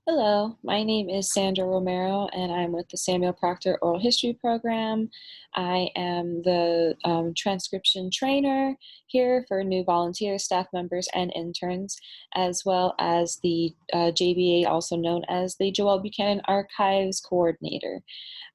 Hello, my name is Sandra Romero, and I'm with the Samuel Proctor Oral History Program. I am the transcription trainer here for new volunteers, staff members, and interns, as well as the JBA, also known as the Joel Buchanan Archives Coordinator.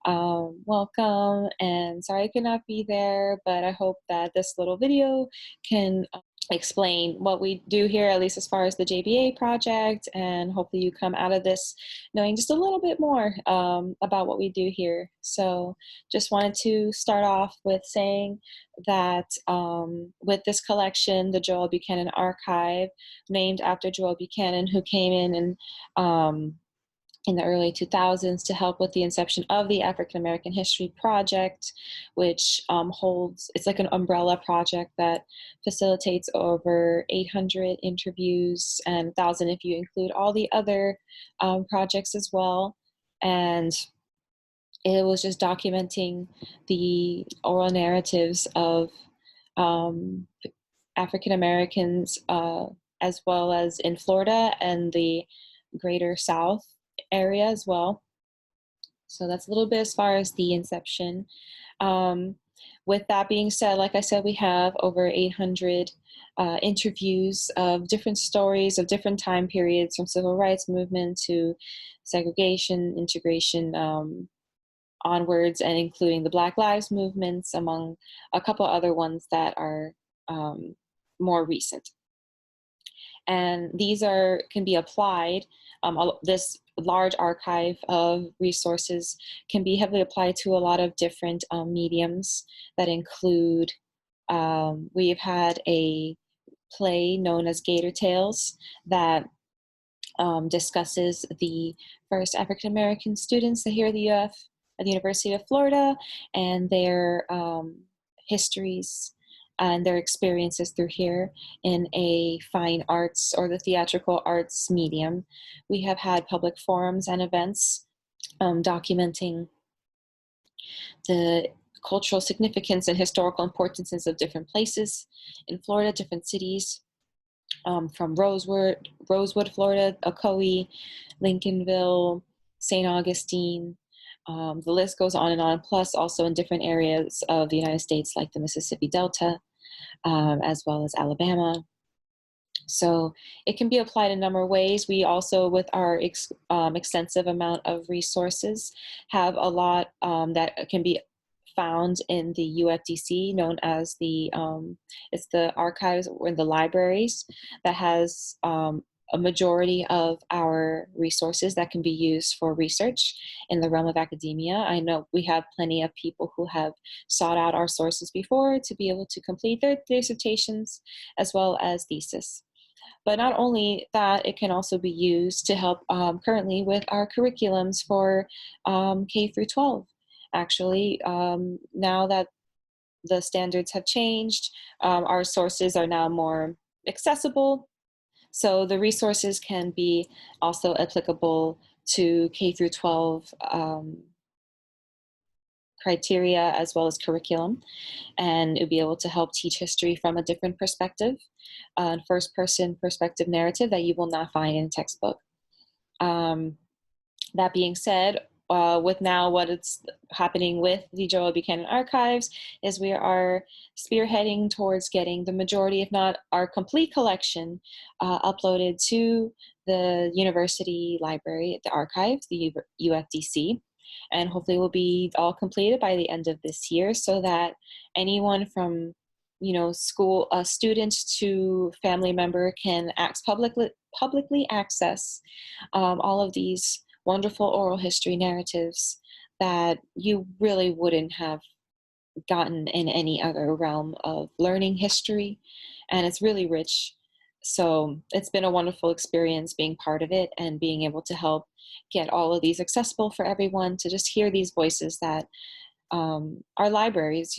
Welcome, and sorry I could not be there, but I hope that this little video can explain what we do here, at least as far as the JBA project, and hopefully you come out of this knowing just a little bit more about what we do here. So just wanted to start off with saying that with this collection, the Joel Buchanan Archive, named after Joel Buchanan, who came in the early 2000s to help with the inception of the African American History Project, which it's like an umbrella project that facilitates over 800 interviews and 1,000 if you include all the other projects as well. And it was just documenting the oral narratives of African Americans, as well as in Florida and the greater South area as well. So that's a little bit as far as the inception. With that being said, like I said, we have over 800 interviews of different stories of different time periods, from civil rights movement to segregation, integration, onwards, and including the Black Lives movements, among a couple other ones that are more recent. And these can be applied. This large archive of resources can be heavily applied to a lot of different mediums that include, we've had a play known as Gator Tales that discusses the first African American students here at the University of Florida, and their histories and their experiences through here in a fine arts or the theatrical arts medium. We have had public forums and events documenting the cultural significance and historical importances of different places in Florida, different cities, from Rosewood, Florida, Ocoee, Lincolnville, St. Augustine. The list goes on and on, plus also in different areas of the United States like the Mississippi Delta, as well as Alabama. So it can be applied in a number of ways. We also, with our extensive amount of resources, have a lot that can be found in the UFDC, known as it's the archives or the libraries, that has a majority of our resources that can be used for research in the realm of academia. I know we have plenty of people who have sought out our sources before to be able to complete their dissertations as well as thesis. But not only that, it can also be used to help currently with our curriculums for K through 12. Actually, now that the standards have changed, our sources are now more accessible. So the resources can be also applicable to K through 12 criteria as well as curriculum, and it would be able to help teach history from a different perspective, first-person perspective narrative that you will not find in a textbook. That being said, with now what it's happening with the Joel Buchanan Archives is we are spearheading towards getting the majority, if not our complete collection, uploaded to the university library, the archives, the UFDC, and hopefully will be all completed by the end of this year, so that anyone from school students to family member can publicly access all of these wonderful oral history narratives that you really wouldn't have gotten in any other realm of learning history. And it's really rich. So it's been a wonderful experience being part of it and being able to help get all of these accessible for everyone, to just hear these voices that our libraries,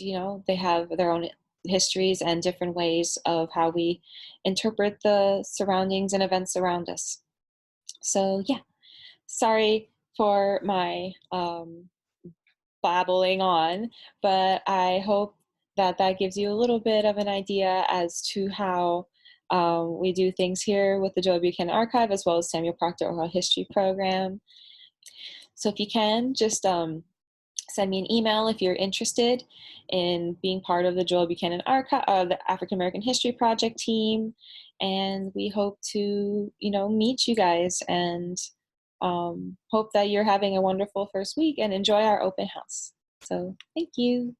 they have their own histories and different ways of how we interpret the surroundings and events around us. So yeah, sorry for my babbling on, but I hope that gives you a little bit of an idea as to how We do things here with the Joe Buchanan Archive as well as Samuel Proctor Oral History Program. So if you can, just send me an email if you're interested in being part of the Joel Buchanan Archive, the African American History Project team, and we hope to, meet you guys and hope that you're having a wonderful first week and enjoy our open house. So thank you.